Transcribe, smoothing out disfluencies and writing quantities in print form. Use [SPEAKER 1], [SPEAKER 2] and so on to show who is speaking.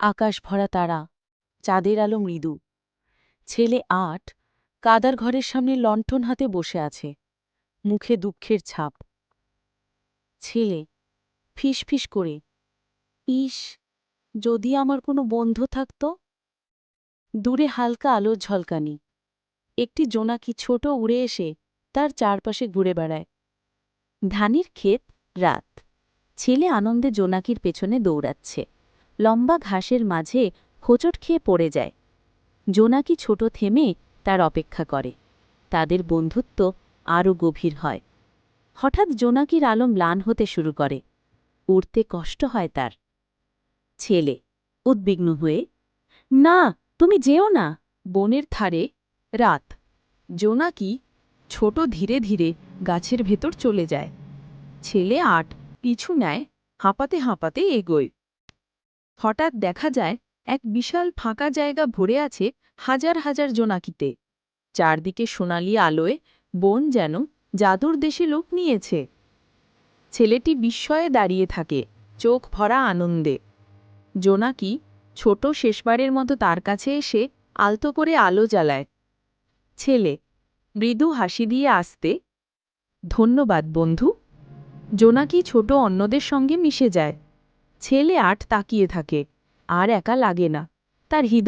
[SPEAKER 1] আকাশ ভরা তারা, চাঁদের আলো মৃদু। ছেলে ৮ কাদার ঘরের সামনে লণ্ঠন হাতে বসে আছে, মুখে দুঃখের ছাপ। ছেলে ফিস ফিস করে, ইস, যদি আমার কোনো বন্ধু থাকত। দূরে হালকা আলোর ঝলকানি, একটি জোনাকি ছোট উড়ে এসে তার চারপাশে ঘুরে বেড়ায়। ধানের ক্ষেত, রাত। ছেলে আনন্দে জোনাকির পেছনে দৌড়াচ্ছে। লম্বা ঘাসের মাঝে হোঁচট খেয়ে পড়ে যায়। জোনাকি ছোট থেমে তার অপেক্ষা করে। তাদের বন্ধুত্ব আরও গভীর হয়। হঠাৎ জোনাকির আলো ম্লান হতে শুরু করে। উড়তে কষ্ট হয় তার। ছেলে উদ্বিগ্ন হয়ে, না, তুমি যেও না।
[SPEAKER 2] বনের ধারে, রাত। জোনাকি ছোট ধীরে ধীরে গাছের ভেতর চলে যায়। ছেলে ৮ পিছু নেয়, হাঁপাতে হাঁপাতে এগোয়। হঠাৎ দেখা যায় এক বিশাল ফাঁকা জায়গা ভরে আছে হাজার হাজার জোনাকিতে। চারদিকে সোনালি আলোয় বন যেন জাদুর দেশে লোক নিয়েছে। ছেলেটি বিস্ময়ে দাঁড়িয়ে থাকে, চোখ ভরা আনন্দে। জোনাকি ছোট শেষবারের মতো তার কাছে এসে আলতো করে আলো জ্বালায়। ছেলে মৃদু হাসি দিয়ে আসতে, ধন্যবাদ বন্ধু। জোনাকি ছোট অন্যদের সঙ্গে মিশে যায়। ছেলে ৮ তাকিয়ে থাকে, আর একা লাগে না। তার হৃদয়